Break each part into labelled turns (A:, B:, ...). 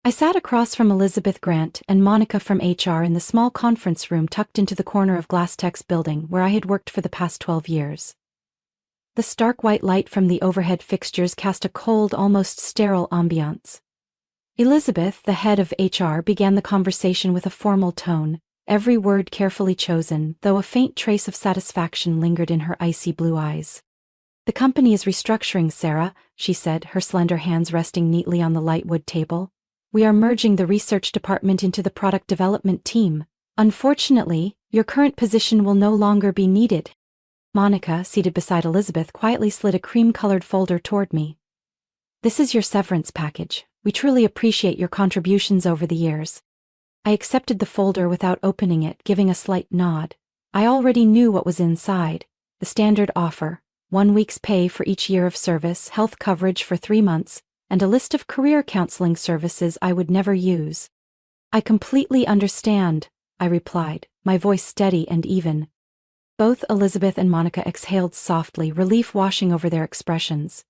A: I sat across from Elizabeth Grant and Monica from HR in the small conference room tucked into the corner of GlassTech's building where I had worked for the past 12 years. The stark white light from the overhead fixtures cast a cold, almost sterile ambiance. Elizabeth, the head of HR, began the conversation with a formal tone, every word carefully chosen, though a faint trace of satisfaction lingered in her icy blue eyes. "The company is restructuring, Sarah," she said, her slender hands resting neatly on the light wood table. "We are merging the research department into the product development team. Unfortunately, your current position will no longer be needed." Monica, seated beside Elizabeth, quietly slid a cream-colored folder toward me. "This is your severance package. We truly appreciate your contributions over the years." I accepted the folder without opening it, giving a slight nod. I already knew what was inside: the standard offer, 1 week's pay for each year of service, health coverage for 3 months, and a list of career counseling services I would never use. "I completely understand," I replied, my voice steady and even. Both Elizabeth and Monica exhaled softly, relief washing over their expressions.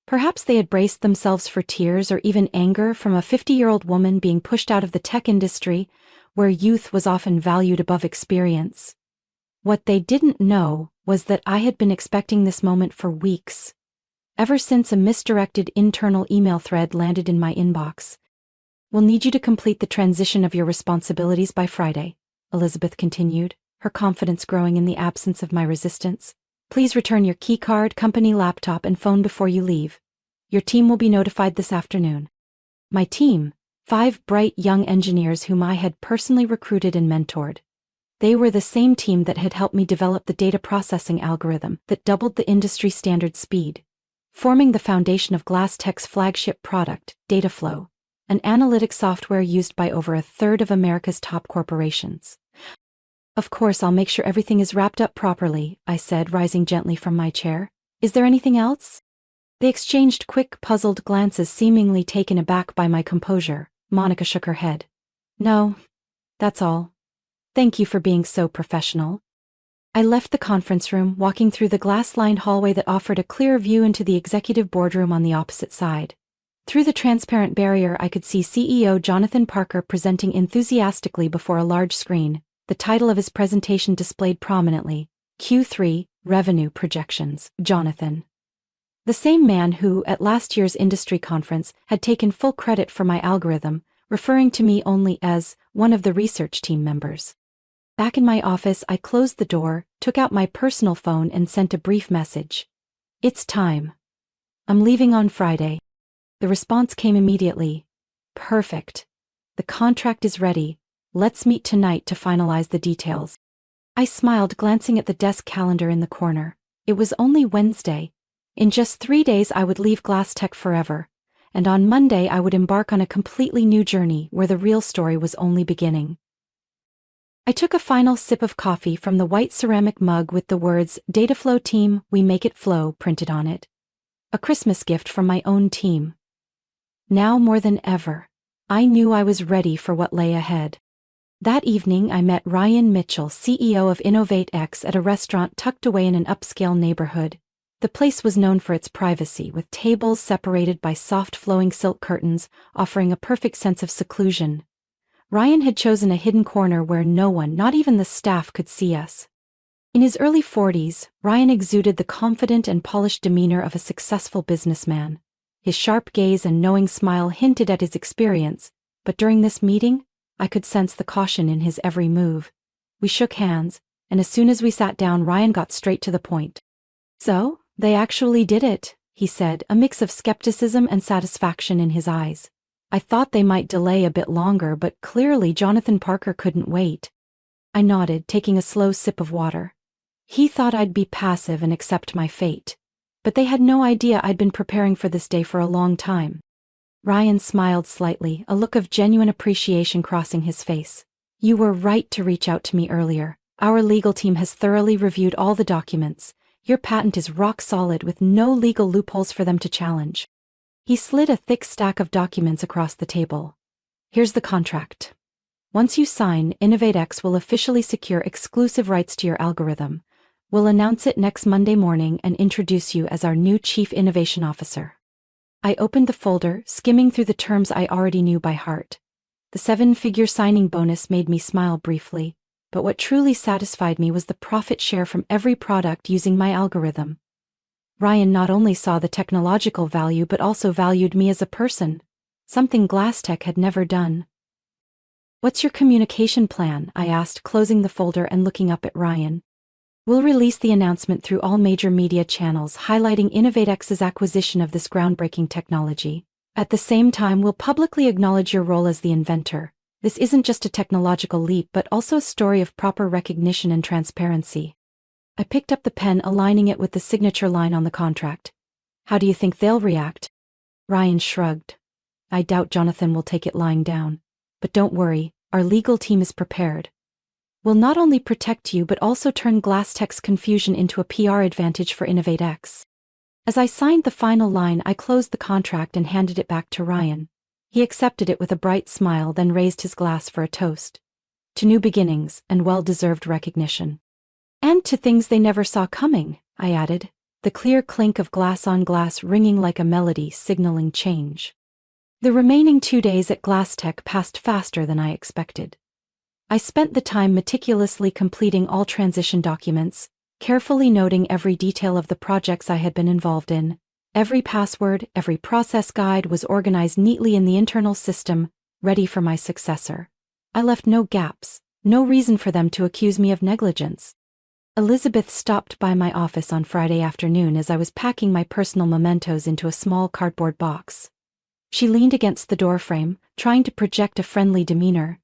A: Perhaps they had braced themselves for tears or even anger from a 50-year-old woman being pushed out of the tech industry, where youth was often valued above experience. What they didn't know was that I had been expecting this moment for weeks. Ever since a misdirected internal email thread landed in my inbox. "We'll need you to complete the transition of your responsibilities by Friday," Elizabeth continued, her confidence growing in the absence of my resistance. "Please return your keycard, company laptop, and phone before you leave. Your team will be notified this afternoon." My team, 5 bright young engineers whom I had personally recruited and mentored. They were the same team that had helped me develop the data processing algorithm that doubled the industry standard speed, forming the foundation of GlassTech's flagship product, Dataflow, an analytic software used by over a third of America's top corporations. "Of course, I'll make sure everything is wrapped up properly," I said, rising gently from my chair. "Is there anything else?" They exchanged quick, puzzled glances, seemingly taken aback by my composure. Monica shook her head. "No, that's all. Thank you for being so professional." I left the conference room, walking through the glass-lined hallway that offered a clear view into the executive boardroom on the opposite side. Through the transparent barrier, I could see CEO Jonathan Parker presenting enthusiastically before a large screen, the title of his presentation displayed prominently: Q3 Revenue Projections. Jonathan. The same man who, at last year's industry conference, had taken full credit for my algorithm, referring to me only as one of the research team members. Back in my office, I closed the door, took out my personal phone, and sent a brief message. "It's time. I'm leaving on Friday." The response came immediately. "Perfect. The contract is ready. Let's meet tonight to finalize the details." I smiled, glancing at the desk calendar in the corner. It was only Wednesday. In just 3 days I would leave GlassTech forever, and on Monday I would embark on a completely new journey where the real story was only beginning. I took a final sip of coffee from the white ceramic mug with the words, "Dataflow Team, we make it flow," printed on it. A Christmas gift from my own team. Now more than ever, I knew I was ready for what lay ahead. That evening I met Ryan Mitchell, CEO of InnovateX, at a restaurant tucked away in an upscale neighborhood. The place was known for its privacy, with tables separated by soft flowing silk curtains, offering a perfect sense of seclusion. Ryan had chosen a hidden corner where no one, not even the staff, could see us. In his early 40s, Ryan exuded the confident and polished demeanor of a successful businessman. His sharp gaze and knowing smile hinted at his experience, but during this meeting, I could sense the caution in his every move. We shook hands, and as soon as we sat down, Ryan got straight to the point. "So, they actually did it," he said, a mix of skepticism and satisfaction in his eyes. "I thought they might delay a bit longer, but clearly Jonathan Parker couldn't wait." I nodded, taking a slow sip of water. He thought I'd be passive and accept my fate. But they had no idea I'd been preparing for this day for a long time. Ryan smiled slightly, a look of genuine appreciation crossing his face. "You were right to reach out to me earlier. Our legal team has thoroughly reviewed all the documents. Your patent is rock solid with no legal loopholes for them to challenge." He slid a thick stack of documents across the table. "Here's the contract. Once you sign, InnovateX will officially secure exclusive rights to your algorithm. We'll announce it next Monday morning and introduce you as our new Chief Innovation Officer." I opened the folder, skimming through the terms I already knew by heart. The 7-figure signing bonus made me smile briefly, but what truly satisfied me was the profit share from every product using my algorithm. Ryan not only saw the technological value but also valued me as a person, something GlassTech had never done. "What's your communication plan?" I asked, closing the folder and looking up at Ryan. "We'll release the announcement through all major media channels highlighting InnovateX's acquisition of this groundbreaking technology. At the same time, we'll publicly acknowledge your role as the inventor. This isn't just a technological leap but also a story of proper recognition and transparency." I picked up the pen, aligning it with the signature line on the contract. "How do you think they'll react?" Ryan shrugged. "I doubt Jonathan will take it lying down. But don't worry, our legal team is prepared. We'll not only protect you but also turn GlassTech's confusion into a PR advantage for InnovateX." As I signed the final line, I closed the contract and handed it back to Ryan. He accepted it with a bright smile, then raised his glass for a toast. To new beginnings and well-deserved recognition. "And to things they never saw coming," I added, the clear clink of glass on glass ringing like a melody signaling change. The remaining 2 days at GlassTech passed faster than I expected. I spent the time meticulously completing all transition documents, carefully noting every detail of the projects I had been involved in. Every password, every process guide was organized neatly in the internal system, ready for my successor. I left no gaps, no reason for them to accuse me of negligence. Elizabeth stopped by my office on Friday afternoon as I was packing my personal mementos into a small cardboard box. She leaned against the doorframe, trying to project a friendly demeanor.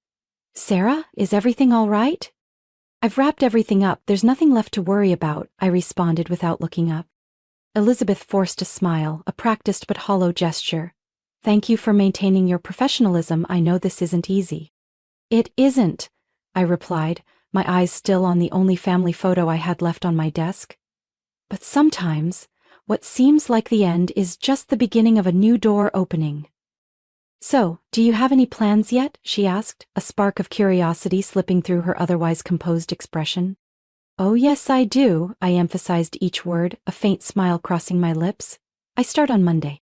A: "Sarah, is everything all right?" "I've wrapped everything up, there's nothing left to worry about," I responded without looking up. Elizabeth forced a smile, a practiced but hollow gesture. "Thank you for maintaining your professionalism. I know this isn't easy." "It isn't," I replied, my eyes still on the only family photo I had left on my desk. "But sometimes, what seems like the end is just the beginning of a new door opening." "So, do you have any plans yet?" she asked, a spark of curiosity slipping through her otherwise composed expression. "Oh yes, I do," I emphasized each word, a faint smile crossing my lips. "I start on Monday."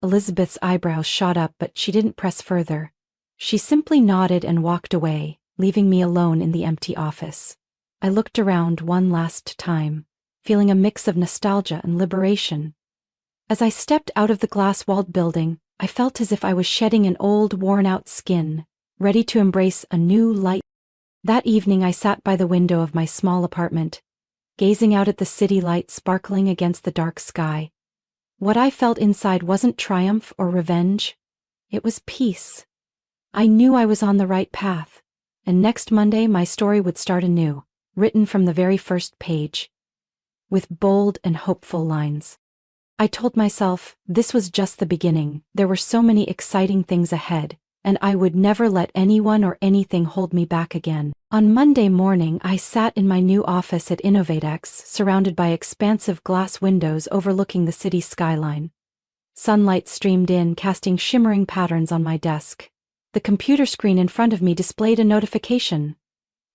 A: Elizabeth's eyebrows shot up, but she didn't press further. She simply nodded and walked away, leaving me alone in the empty office. I looked around one last time, feeling a mix of nostalgia and liberation. As I stepped out of the glass-walled building, I felt as if I was shedding an old, worn-out skin, ready to embrace a new light. That evening I sat by the window of my small apartment, gazing out at the city lights sparkling against the dark sky. What I felt inside wasn't triumph or revenge. It was peace. I knew I was on the right path, and next Monday my story would start anew, written from the very first page, with bold and hopeful lines. I told myself this was just the beginning. There were so many exciting things ahead, and I would never let anyone or anything hold me back again. On Monday morning, I sat in my new office at InnovateX, surrounded by expansive glass windows overlooking the city skyline. Sunlight streamed in, casting shimmering patterns on my desk. The computer screen in front of me displayed a notification.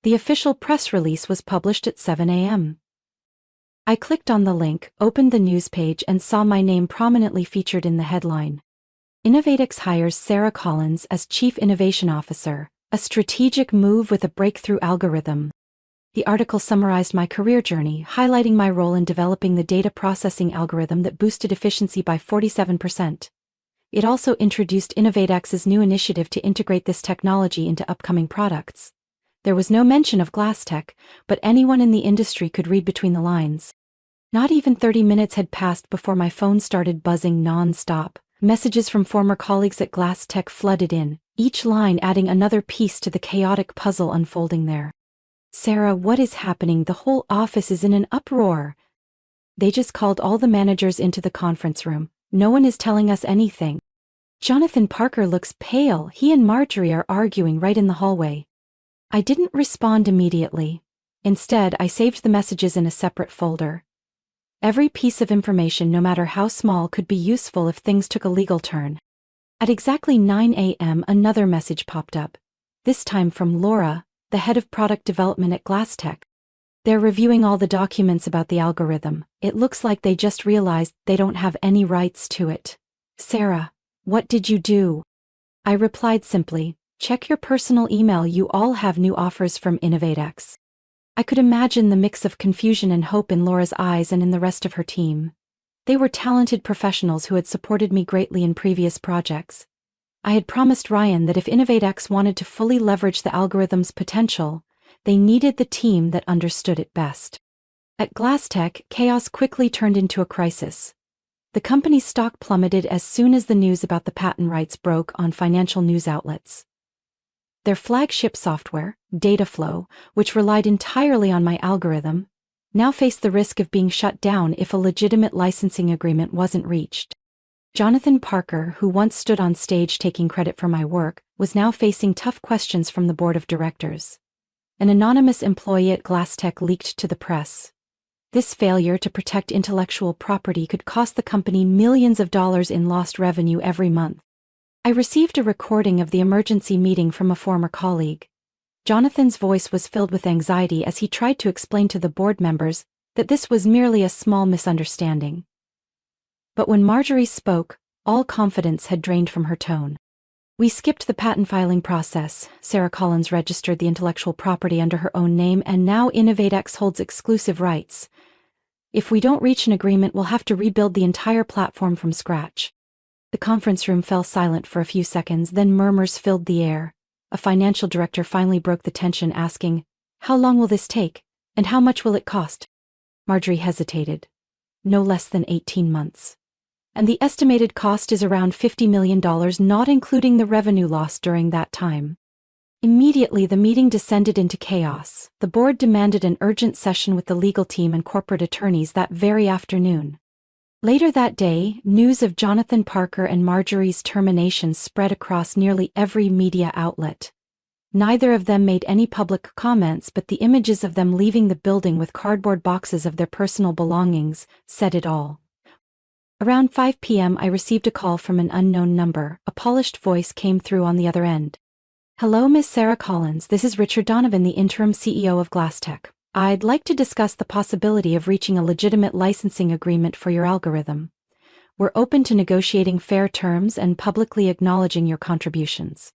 A: The official press release was published at 7 a.m. I clicked on the link, opened the news page, and saw my name prominently featured in the headline. InnovateX hires Sarah Collins as Chief Innovation Officer, a strategic move with a breakthrough algorithm. The article summarized my career journey, highlighting my role in developing the data processing algorithm that boosted efficiency by 47%. It also introduced InnovateX's new initiative to integrate this technology into upcoming products. There was no mention of GlassTech, but anyone in the industry could read between the lines. Not even 30 minutes had passed before my phone started buzzing non-stop. Messages from former colleagues at GlassTech flooded in, each line adding another piece to the chaotic puzzle unfolding there. "Sarah, what is happening? The whole office is in an uproar. They just called all the managers into the conference room. No one is telling us anything. Jonathan Parker looks pale. He and Marjorie are arguing right in the hallway." I didn't respond immediately. Instead, I saved the messages in a separate folder. Every piece of information, no matter how small, could be useful if things took a legal turn. At exactly 9 a.m., another message popped up, this time from Laura, the head of product development at GlassTech. "They're reviewing all the documents about the algorithm. It looks like they just realized they don't have any rights to it. Sarah, what did you do? I replied simply, check your personal email, you all have new offers from InnovateX. I could imagine the mix of confusion and hope in Laura's eyes and in the rest of her team. They were talented professionals who had supported me greatly in previous projects. I had promised Ryan that if InnovateX wanted to fully leverage the algorithm's potential, they needed the team that understood it best. At GlassTech, chaos quickly turned into a crisis. The company's stock plummeted as soon as the news about the patent rights broke on financial news outlets. Their flagship software, Dataflow, which relied entirely on my algorithm, now faced the risk of being shut down if a legitimate licensing agreement wasn't reached. Jonathan Parker, who once stood on stage taking credit for my work, was now facing tough questions from the board of directors. An anonymous employee at GlassTech leaked to the press. This failure to protect intellectual property could cost the company millions of dollars in lost revenue every month. I received a recording of the emergency meeting from a former colleague. Jonathan's voice was filled with anxiety as he tried to explain to the board members that this was merely a small misunderstanding. But when Marjorie spoke, all confidence had drained from her tone. We skipped the patent filing process. Sarah Collins registered the intellectual property under her own name, and now InnovateX holds exclusive rights. If we don't reach an agreement, we'll have to rebuild the entire platform from scratch. The conference room fell silent for a few seconds, then murmurs filled the air. A financial director finally broke the tension, asking, "How long will this take, and how much will it cost?" Marjorie hesitated. "No less than 18 months. And the estimated cost is around $50 million, not including the revenue loss during that time." Immediately the meeting descended into chaos. The board demanded an urgent session with the legal team and corporate attorneys that very afternoon. Later that day, news of Jonathan Parker and Marjorie's termination spread across nearly every media outlet. Neither of them made any public comments, but the images of them leaving the building with cardboard boxes of their personal belongings said it all. Around 5 p.m. I received a call from an unknown number. A polished voice came through on the other end. "Hello, Miss Sarah Collins, this is Richard Donovan, the interim CEO of GlassTech. I'd like to discuss the possibility of reaching a legitimate licensing agreement for your algorithm. We're open to negotiating fair terms and publicly acknowledging your contributions."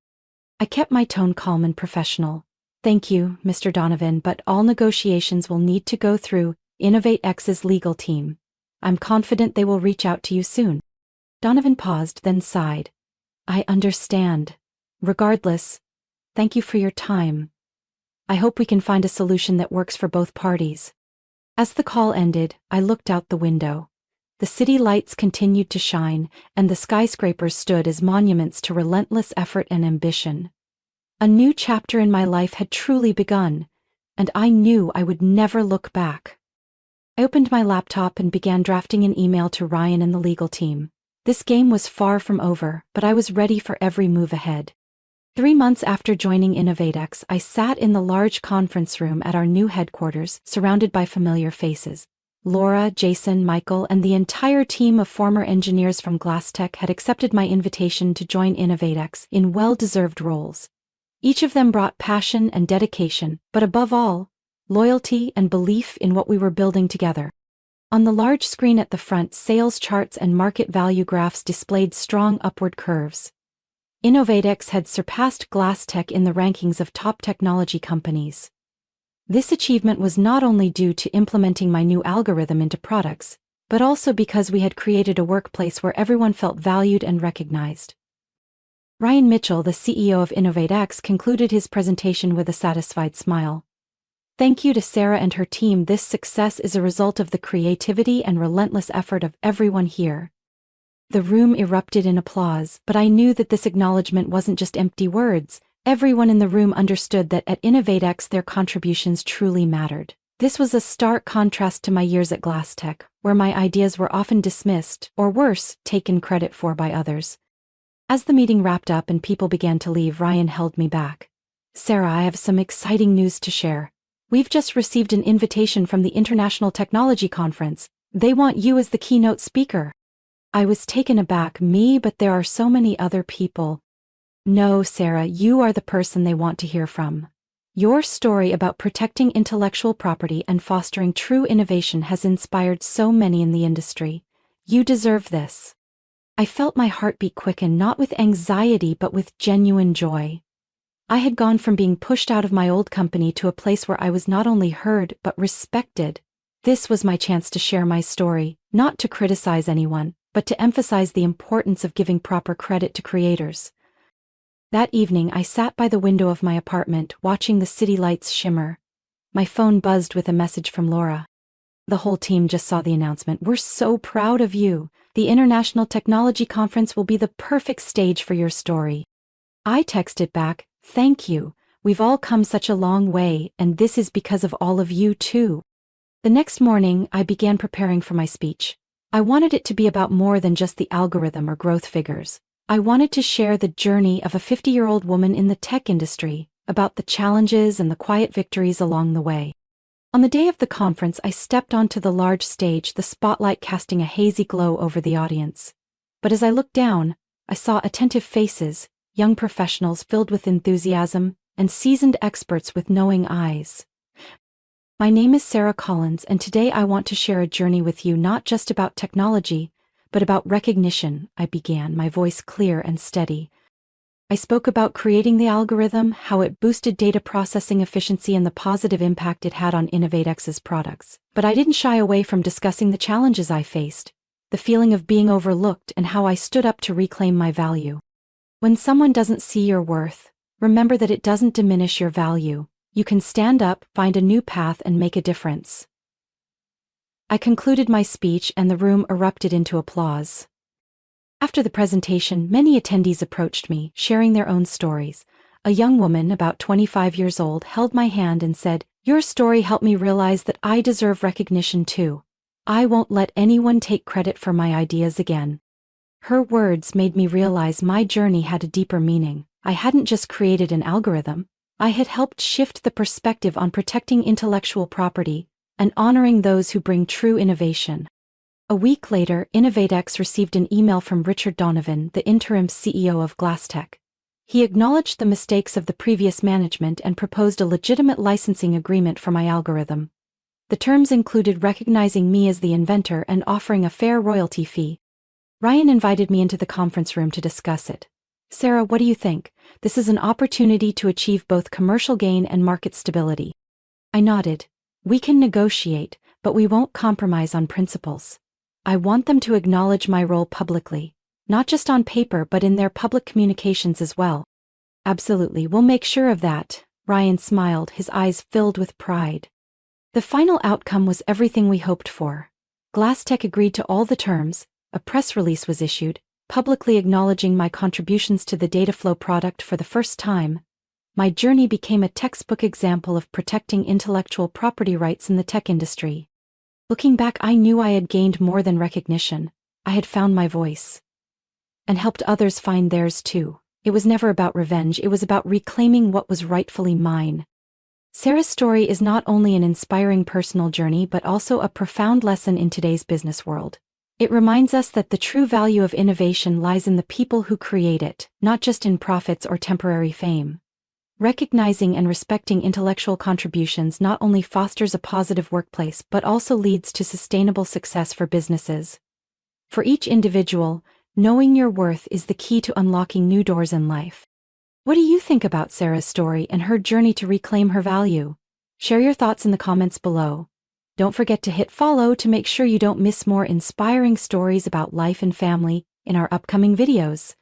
A: I kept my tone calm and professional. "Thank you, Mr. Donovan, but all negotiations will need to go through InnovateX's legal team. I'm confident they will reach out to you soon." Donovan paused, then sighed. "I understand. Regardless, thank you for your time. I hope we can find a solution that works for both parties." As the call ended, I looked out the window. The city lights continued to shine, and the skyscrapers stood as monuments to relentless effort and ambition. A new chapter in my life had truly begun, and I knew I would never look back. I opened my laptop and began drafting an email to Ryan and the legal team. This game was far from over, but I was ready for every move ahead. 3 months after joining InnovateX, I sat in the large conference room at our new headquarters, surrounded by familiar faces. Laura, Jason, Michael, and the entire team of former engineers from GlassTech had accepted my invitation to join InnovateX in well-deserved roles. Each of them brought passion and dedication, but above all, loyalty and belief in what we were building together. On the large screen at the front, sales charts and market value graphs displayed strong upward curves. InnovateX had surpassed GlassTech in the rankings of top technology companies. This achievement was not only due to implementing my new algorithm into products, but also because we had created a workplace where everyone felt valued and recognized. Ryan Mitchell, the CEO of InnovateX, concluded his presentation with a satisfied smile. "Thank you to Sarah and her team. This success is a result of the creativity and relentless effort of everyone here." The room erupted in applause, but I knew that this acknowledgement wasn't just empty words. Everyone in the room understood that at InnovateX their contributions truly mattered. This was a stark contrast to my years at GlassTech, where my ideas were often dismissed, or worse, taken credit for by others. As the meeting wrapped up and people began to leave, Ryan held me back. "Sarah, I have some exciting news to share. We've just received an invitation from the International Technology Conference. They want you as the keynote speaker." I was taken aback. "Me? But there are so many other people." "No, Sarah, you are the person they want to hear from. Your story about protecting intellectual property and fostering true innovation has inspired so many in the industry. You deserve this." I felt my heartbeat quicken, not with anxiety but with genuine joy. I had gone from being pushed out of my old company to a place where I was not only heard but respected. This was my chance to share my story, not to criticize anyone, but to emphasize the importance of giving proper credit to creators. That evening I sat by the window of my apartment, watching the city lights shimmer. My phone buzzed with a message from Laura. The whole team just saw the announcement. "We're so proud of you. The International Technology Conference will be the perfect stage for your story." I texted back, "Thank you. We've all come such a long way, and this is because of all of you too." The next morning, I began preparing for my speech. I wanted it to be about more than just the algorithm or growth figures. I wanted to share the journey of a 50-year-old woman in the tech industry, about the challenges and the quiet victories along the way. On the day of the conference, I stepped onto the large stage, the spotlight casting a hazy glow over the audience. But as I looked down, I saw attentive faces, young professionals filled with enthusiasm, and seasoned experts with knowing eyes. My name is Sarah Collins, and today I want to share a journey with you not just about technology, but about recognition. I began, my voice clear and steady. I spoke about creating the algorithm, how it boosted data processing efficiency and the positive impact it had on InnovateX's products. But I didn't shy away from discussing the challenges I faced, the feeling of being overlooked, and how I stood up to reclaim my value. When someone doesn't see your worth, remember that it doesn't diminish your value. You can stand up, find a new path, and make a difference. I concluded my speech and the room erupted into applause. After the presentation, many attendees approached me, sharing their own stories. A young woman, about 25 years old, held my hand and said, "Your story helped me realize that I deserve recognition too. I won't let anyone take credit for my ideas again." Her words made me realize my journey had a deeper meaning. I hadn't just created an algorithm. I had helped shift the perspective on protecting intellectual property and honoring those who bring true innovation. A week later, InnovateX received an email from Richard Donovan, the interim CEO of GlassTech. He acknowledged the mistakes of the previous management and proposed a legitimate licensing agreement for my algorithm. The terms included recognizing me as the inventor and offering a fair royalty fee. Ryan invited me into the conference room to discuss it. "Sarah, what do you think? This is an opportunity to achieve both commercial gain and market stability." I nodded. "We can negotiate, but we won't compromise on principles. I want them to acknowledge my role publicly, not just on paper but in their public communications as well." "Absolutely, we'll make sure of that." Ryan smiled, his eyes filled with pride. The final outcome was everything we hoped for. GlassTech agreed to all the terms, a press release was issued, publicly acknowledging my contributions to the Dataflow product for the first time. My journey became a textbook example of protecting intellectual property rights in the tech industry. Looking back, I knew I had gained more than recognition. I had found my voice. And helped others find theirs too. It was never about revenge, it was about reclaiming what was rightfully mine. Sarah's story is not only an inspiring personal journey but also a profound lesson in today's business world. It reminds us that the true value of innovation lies in the people who create it, not just in profits or temporary fame. Recognizing and respecting intellectual contributions not only fosters a positive workplace but also leads to sustainable success for businesses. For each individual, knowing your worth is the key to unlocking new doors in life. What do you think about Sarah's story and her journey to reclaim her value? Share your thoughts in the comments below. Don't forget to hit follow to make sure you don't miss more inspiring stories about life and family in our upcoming videos.